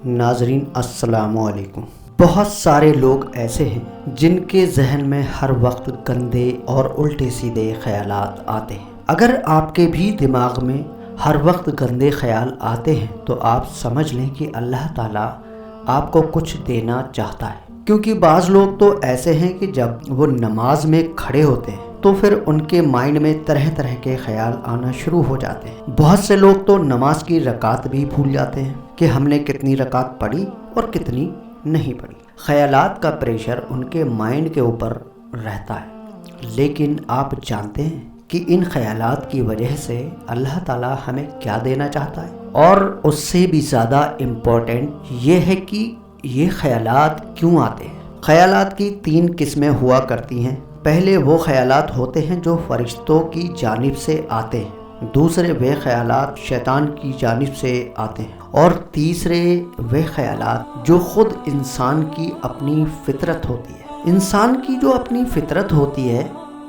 ناظرین السلام علیکم۔ بہت سارے لوگ ایسے ہیں جن کے ذہن میں ہر وقت گندے اور الٹے سیدھے خیالات آتے ہیں۔ اگر آپ کے بھی دماغ میں ہر وقت گندے خیال آتے ہیں تو آپ سمجھ لیں کہ اللہ تعالیٰ آپ کو کچھ دینا چاہتا ہے، کیونکہ بعض لوگ تو ایسے ہیں کہ جب وہ نماز میں کھڑے ہوتے ہیں تو پھر ان کے مائنڈ میں طرح طرح کے خیال آنا شروع ہو جاتے ہیں۔ بہت سے لوگ تو نماز کی رکعت بھی بھول جاتے ہیں کہ ہم نے کتنی رکعت پڑھی اور کتنی نہیں پڑھی۔ خیالات کا پریشر ان کے مائنڈ کے اوپر رہتا ہے، لیکن آپ جانتے ہیں کہ ان خیالات کی وجہ سے اللہ تعالیٰ ہمیں کیا دینا چاہتا ہے؟ اور اس سے بھی زیادہ امپورٹنٹ یہ ہے کہ یہ خیالات کیوں آتے ہیں۔ خیالات کی 3 قسمیں ہوا کرتی ہیں۔ پہلے وہ خیالات ہوتے ہیں جو فرشتوں کی جانب سے آتے ہیں، دوسرے وہ خیالات شیطان کی جانب سے آتے ہیں، اور تیسرے وہ خیالات جو خود انسان کی اپنی فطرت ہوتی ہے۔ انسان کی جو اپنی فطرت ہوتی ہے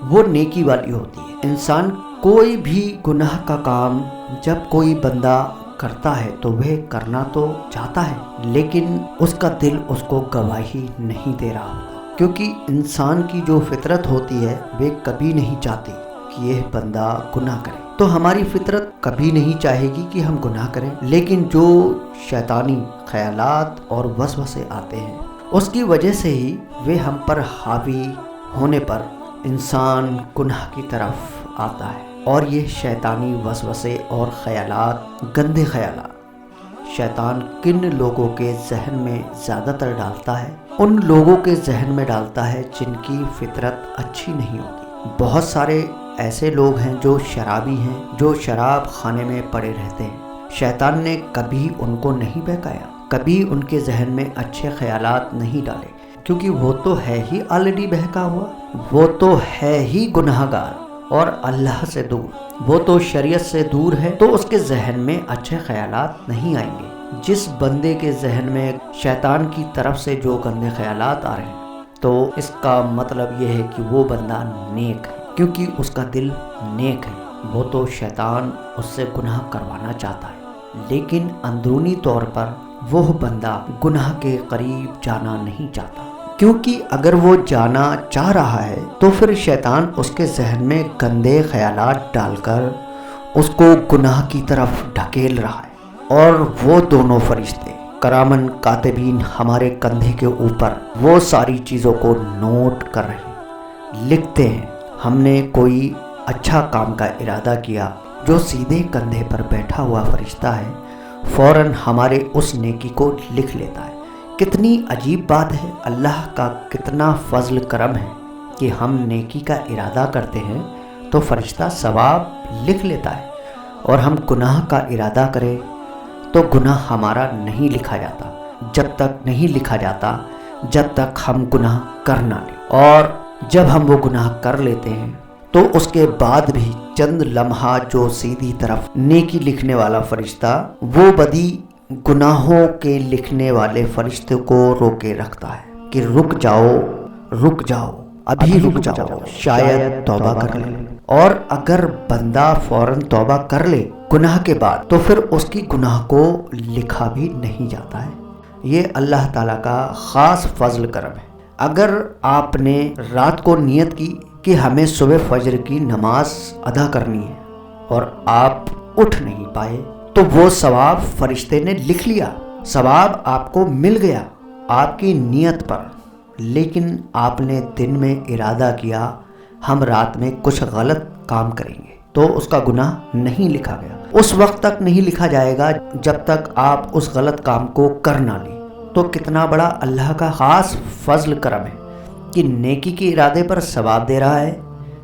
وہ نیکی والی ہوتی ہے۔ انسان کوئی بھی گناہ کا کام جب کوئی بندہ کرتا ہے تو وہ کرنا تو چاہتا ہے، لیکن اس کا دل اس کو گواہی نہیں دے رہا ہوتا، کیونکہ انسان کی جو فطرت ہوتی ہے وہ کبھی نہیں چاہتی کہ یہ بندہ گناہ کرے۔ تو ہماری فطرت کبھی نہیں چاہے گی کہ ہم گناہ کریں، لیکن جو شیطانی خیالات اور وسوسے آتے ہیں اس کی وجہ سے ہی وہ ہم پر حاوی ہونے پر انسان گناہ کی طرف آتا ہے۔ اور یہ شیطانی وسوسے اور خیالات، گندے خیالات، شیطان کن لوگوں کے ذہن میں زیادہ تر ڈالتا ہے؟ ان لوگوں کے ذہن میں ڈالتا ہے جن کی فطرت اچھی نہیں ہوتی۔ بہت سارے ایسے لوگ ہیں جو شرابی ہیں، جو شراب خانے میں پڑے رہتے ہیں۔ شیطان نے کبھی ان کو نہیں بہکایا، کبھی ان کے ذہن میں اچھے خیالات نہیں ڈالے، کیونکہ وہ تو ہے ہی آلریڈی بہکا ہوا، وہ تو ہے ہی گناہ گار اور اللہ سے دور، وہ تو شریعت سے دور ہے، تو اس کے ذہن میں اچھے خیالات نہیں آئیں گے۔ جس بندے کے ذہن میں شیطان کی طرف سے جو گندے خیالات آ رہے ہیں تو اس کا مطلب یہ ہے کہ وہ بندہ نیک ہے، کیونکہ اس کا دل نیک ہے۔ وہ تو شیطان اس سے گناہ کروانا چاہتا ہے، لیکن اندرونی طور پر وہ بندہ گناہ کے قریب جانا نہیں چاہتا، کیونکہ اگر وہ جانا چاہ رہا ہے تو پھر شیطان اس کے ذہن میں گندے خیالات ڈال کر اس کو گناہ کی طرف ڈھکیل رہا ہے۔ اور وہ دونوں فرشتے کرامن کاتبین ہمارے کندھے کے اوپر وہ ساری چیزوں کو نوٹ کر رہے ہیں، لکھتے ہیں۔ ہم نے کوئی اچھا کام کا ارادہ کیا، جو سیدھے کندھے پر بیٹھا ہوا فرشتہ ہے فوراً ہمارے اس نیکی کو لکھ لیتا ہے۔ کتنی عجیب بات ہے، اللہ کا کتنا فضل کرم ہے کہ ہم نیکی کا ارادہ کرتے ہیں تو فرشتہ ثواب لکھ لیتا ہے، اور ہم گناہ کا ارادہ کریں تو گناہ ہمارا نہیں لکھا جاتا، جب تک نہیں لکھا جاتا جب تک ہم گناہ کر نہ لیں۔ اور جب ہم وہ گناہ کر لیتے ہیں تو اس کے بعد بھی چند لمحات جو سیدھی طرف نیکی لکھنے والا فرشتہ وہ بدی گناہوں کے لکھنے والے فرشتے کو روکے رکھتا ہے کہ رک جاؤ، ابھی رک جاؤ، شاید توبہ کر لے۔ اور اگر بندہ فوراً توبہ کر لے گناہ کے بعد تو پھر اس کی گناہ کو لکھا بھی نہیں جاتا ہے۔ یہ اللہ تعالیٰ کا خاص فضل کرم ہے۔ اگر آپ نے رات کو نیت کی کہ ہمیں صبح فجر کی نماز ادا کرنی ہے اور آپ اٹھ نہیں پائے تو وہ ثواب فرشتے نے لکھ لیا، ثواب آپ کو مل گیا آپ کی نیت پر، لیکن آپ نے دن میں ارادہ کیا ہم رات میں کچھ غلط کام کریں گے تو اس کا گناہ نہیں لکھا گیا۔ اس وقت تک نہیں لکھا جائے گا جب تک آپ اس غلط کام کو کر نہ لیں۔ تو کتنا بڑا اللہ کا خاص فضل کرم ہے کہ نیکی کے ارادے پر ثواب دے رہا ہے،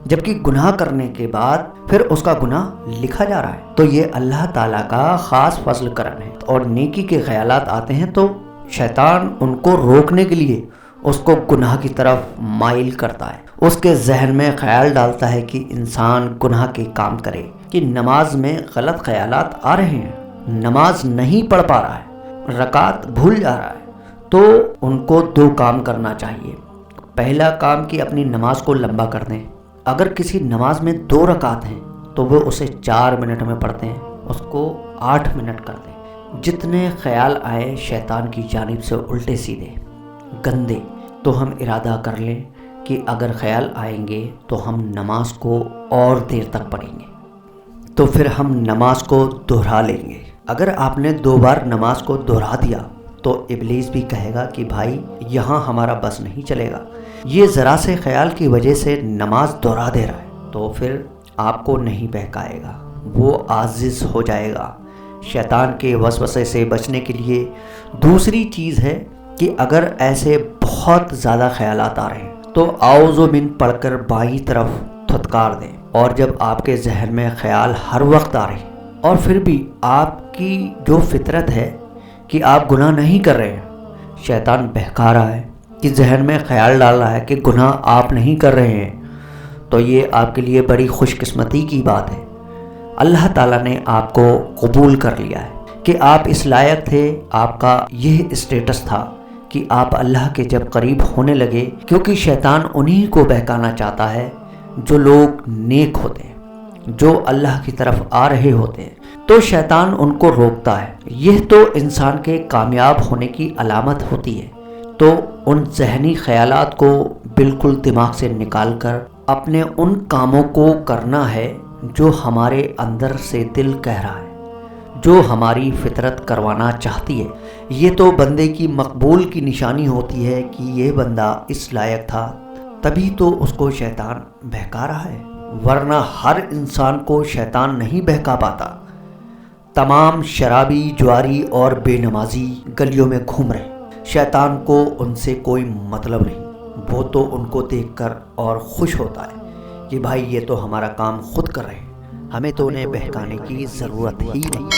جبکہ گناہ کرنے کے بعد پھر اس کا گناہ لکھا جا رہا ہے۔ تو یہ اللہ تعالیٰ کا خاص فضل کرم ہے۔ اور نیکی کے خیالات آتے ہیں تو شیطان ان کو روکنے کے لیے اس کو گناہ کی طرف مائل کرتا ہے، اس کے ذہن میں خیال ڈالتا ہے کہ انسان گناہ کے کام کرے، کہ نماز میں غلط خیالات آ رہے ہیں، نماز نہیں پڑھ پا رہا ہے، رکعت بھول جا رہا ہے۔ تو ان کو 2 کام کرنا چاہیے۔ پہلا کام کہ اپنی نماز کو لمبا کر دیں۔ اگر کسی نماز میں 2 رکعت ہیں تو وہ اسے 4 منٹ میں پڑھتے ہیں، اس کو 8 منٹ کر دیں۔ جتنے خیال آئے شیطان کی جانب سے الٹے سیدھے گندے، تو ہم ارادہ کر لیں کہ اگر خیال آئیں گے تو ہم نماز کو اور دیر تک پڑھیں گے، تو پھر ہم نماز کو دہرا لیں گے۔ اگر آپ نے 2 بار نماز کو دہرا دیا تو ابلیس بھی کہے گا کہ بھائی یہاں ہمارا بس نہیں چلے گا، یہ ذرا سے خیال کی وجہ سے نماز دہرا دے رہا ہے، تو پھر آپ کو نہیں بہکائے گا، وہ عاجز ہو جائے گا۔ شیطان کے وسوسے سے بچنے کے لیے دوسری چیز ہے کہ اگر ایسے بہت زیادہ خیالات آ رہے ہیں تو اعوذ من پڑھ کر بائیں طرف تھتکار دیں، اور جب آپ کے ذہن میں خیال ہر وقت آ رہے ہیں اور پھر بھی آپ کی جو فطرت ہے کہ آپ گناہ نہیں کر رہے ہیں، شیطان بہکا رہا ہے کہ ذہن میں خیال ڈال رہا ہے کہ گناہ آپ نہیں کر رہے ہیں، تو یہ آپ کے لیے بڑی خوش قسمتی کی بات ہے۔ اللہ تعالیٰ نے آپ کو قبول کر لیا ہے کہ آپ اس لائق تھے، آپ کا یہ اسٹیٹس تھا کہ آپ اللہ کے جب قریب ہونے لگے، کیونکہ شیطان انہی کو بہکانا چاہتا ہے جو لوگ نیک ہوتے ہیں، جو اللہ کی طرف آ رہے ہوتے ہیں، تو شیطان ان کو روکتا ہے۔ یہ تو انسان کے کامیاب ہونے کی علامت ہوتی ہے، تو ان ذہنی خیالات کو بالکل دماغ سے نکال کر اپنے ان کاموں کو کرنا ہے جو ہمارے اندر سے دل کہہ رہا ہے، جو ہماری فطرت کروانا چاہتی ہے۔ یہ تو بندے کی مقبول کی نشانی ہوتی ہے کہ یہ بندہ اس لائق تھا، تبھی تو اس کو شیطان بہکا رہا ہے، ورنہ ہر انسان کو شیطان نہیں بہکا پاتا۔ تمام شرابی، جواری اور بے نمازی گلیوں میں گھوم رہے، شیطان کو ان سے کوئی مطلب نہیں، وہ تو ان کو دیکھ کر اور خوش ہوتا ہے کہ بھائی یہ تو ہمارا کام خود کر رہے ہیں، ہمیں تو انہیں بہکانے کی ضرورت ہی نہیں۔